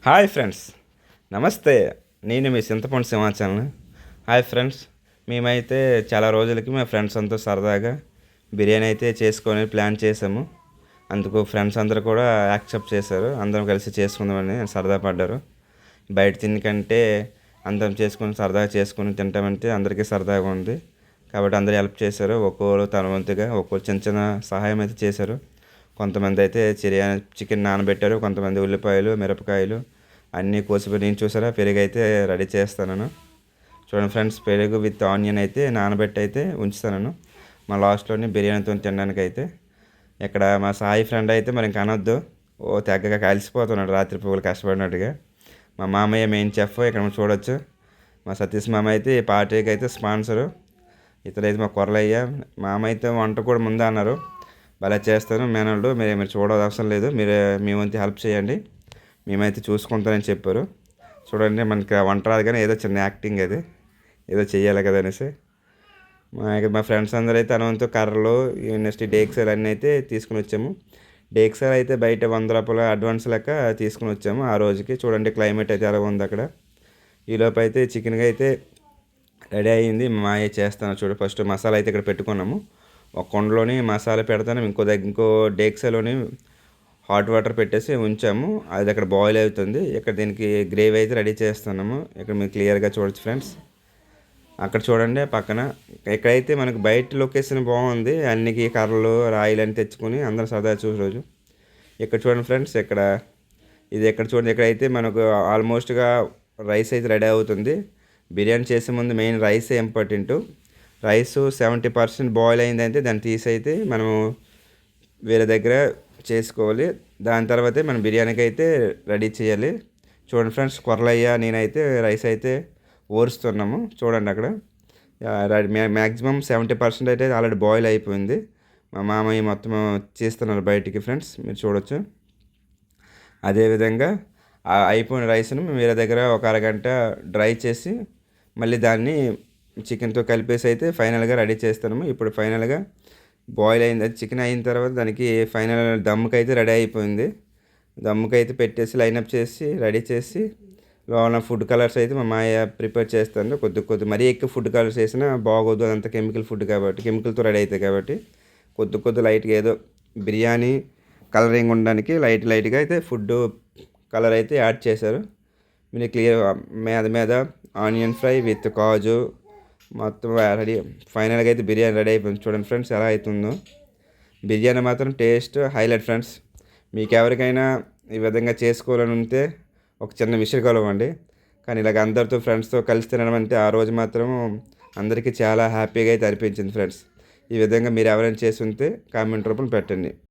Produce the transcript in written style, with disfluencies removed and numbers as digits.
Hi friends, నమస్తే. నేను మీ చింతపండు సింహాచలం. హాయ్ ఫ్రెండ్స్, మేమైతే చాలా రోజులకి మా ఫ్రెండ్స్ అంతా సరదాగా బిర్యానీ అయితే చేసుకొని ప్లాన్ చేసాము. అందుకు ఫ్రెండ్స్ అందరూ కూడా యాక్సెప్ట్ చేశారు. అందరం కలిసి చేసుకుందామని సరదా పడ్డారు. బయట తిండికంటే అందరం చేసుకొని సరదాగా చేసుకొని తింటామంటే అందరికీ సరదాగా ఉంది. కాబట్టి అందరూ హెల్ప్ చేశారు. ఒక్కొక్కరు తన వంతుగా ఒక్కొక్కరు చిన్న చిన్న సహాయం అయితే చేశారు. కొంతమంది అయితే చికెన్ నానబెట్టారు, కొంతమంది ఉల్లిపాయలు, మిరపకాయలు అన్నీ కోసిపోయి. నేను చూసారా పెరుగు అయితే రెడీ చేస్తాను. చూడండి ఫ్రెండ్స్, పెరుగు విత్ ఆనియన్ అయితే నానబెట్టి అయితే ఉంచుతాను మా లాస్ట్లోని బిర్యానీతో తినడానికి అయితే. ఇక్కడ మా సాయి ఫ్రెండ్ అయితే మరి ఇంకా అనొద్దు, తెగ్గగా కలిసిపోతున్నాడు రాత్రి పువ్వులు కష్టపడినట్టుగా. మా మామయ్య మెయిన్ చెఫ్ ఇక్కడ మనం చూడొచ్చు. మా సతీష్ మామ అయితే ఈ పార్టీకి అయితే స్పాన్సరు. ఇతరైతే మా కొరలయ్య మామ అయితే వంట కూడా ముందే అన్నారు, భలే చేస్తాను మేనల్డు, మీరు చూడవలసిన అవసరం లేదు, మీ వంతు హెల్ప్ చేయండి, మేమైతే చూసుకుంటానని చెప్పారు. చూడండి, మనకి వంట రాదు కానీ ఏదో చిన్న యాక్టింగ్, అది ఏదో చెయ్యాలి కదా అనేసి. మా ఫ్రెండ్స్ అందరూ అయితే అనంతో కర్రలు, నెక్స్ట్ డేక్సాలు అన్నీ అయితే తీసుకుని వచ్చాము. డేక్సాలు అయితే బయట 100 రూపాయలు అడ్వాన్స్ లెక్క తీసుకుని వచ్చాము ఆ రోజుకి. చూడండి క్లైమేట్ అయితే ఎలా ఉంది అక్కడ. ఈలోపు అయితే చికెన్గా అయితే రెడీ అయ్యింది. మా చేస్తాను చూడు. ఫస్ట్ మసాలా అయితే ఇక్కడ పెట్టుకున్నాము. ఒక కుండలోని మసాలా పెడతాను, ఇంకో డేక్సాలోని హాట్ వాటర్ పెట్టేసి ఉంచాము. అది అక్కడ బాయిల్ అవుతుంది. ఇక్కడ దీనికి గ్రేవీ అయితే రెడీ చేస్తున్నాము. ఇక్కడ మీరు క్లియర్గా చూడొచ్చు ఫ్రెండ్స్. అక్కడ చూడండి పక్కన. ఇక్కడైతే మనకు బయట లొకేషన్ బాగుంది. అన్ని కర్రలు రాయిలు అని తెచ్చుకొని అందరం సరదా చూసే రోజు. ఇక్కడ చూడండి ఫ్రెండ్స్, ఇక్కడ చూడండి. ఇక్కడైతే మనకు ఆల్మోస్ట్గా రైస్ అయితే రెడీ అవుతుంది. బిర్యానీ చేసే ముందు మెయిన్ రైసే ఇంపార్టెంట్. రైస్ 70% బాయిల్ అయిందంటే దాన్ని తీసైతే మనము వేరే దగ్గర చేసుకోవాలి. దాని తర్వాతే మనం బిర్యానీకి అయితే రెడీ చేయాలి. చూడండి ఫ్రెండ్స్, కొరలయ్య నేనైతే రైస్ అయితే ఓరుస్తున్నాము. చూడండి అక్కడ మ్యాక్సిమం 70% అయితే ఆల్రెడీ బాయిల్ అయిపోయింది. మా మామయ్య మొత్తం చేస్తున్నారు బయటికి ఫ్రెండ్స్, మీరు చూడొచ్చు. అదేవిధంగా అయిపోయిన రైస్ను మేము వేరే దగ్గర ఒక అరగంట డ్రై చేసి మళ్ళీ దాన్ని చికెన్తో కలిపేసి అయితే ఫైనల్గా రెడీ చేస్తున్నాము. ఇప్పుడు ఫైనల్గా బాయిల్ అయింది, అది చికెన్ అయిన తర్వాత దానికి ఫైనల్ దమ్ముకి అయితే రెడీ అయిపోయింది. దమ్ముకి అయితే పెట్టేసి లైనప్ చేసి రెడీ చేసి లోన ఫుడ్ కలర్స్ అయితే మా మాయ ప్రిపేర్ చేస్తాను. కొద్ది మరీ ఎక్కువ ఫుడ్ కలర్స్ వేసినా బాగోదు, అదంతా కెమికల్ ఫుడ్ కాబట్టి, కెమికల్తో రెడీ అవుతాయి కాబట్టి కొద్ది లైట్గా ఏదో బిర్యానీ కలరింగ్ ఉండడానికి లైట్గా అయితే ఫుడ్ కలర్ అయితే యాడ్ చేశారు. మీరు క్లియర్ మీద ఆనియన్ ఫ్రై విత్ కాజు మొత్తం రెడీ. ఫైనల్గా అయితే బిర్యానీ రెడీ అయిపోయింది. చూడండి ఫ్రెండ్స్ ఎలా అవుతుందో. బిర్యానీ మాత్రం టేస్ట్ హైలైట్ ఫ్రెండ్స్. మీకు ఎవరికైనా ఈ విధంగా చేసుకోవాలని ఉంటే ఒక చిన్న విషయం కలవండి. కానీ ఇలాగ అందరితో ఫ్రెండ్స్తో కలిసి తినడం అంటే ఆ రోజు మాత్రం అందరికీ చాలా హ్యాపీగా అయితే అనిపించింది ఫ్రెండ్స్. ఈ విధంగా మీరు ఎవరైనా చేసి ఉంటే కామెంట్ రూపంలో పెట్టండి.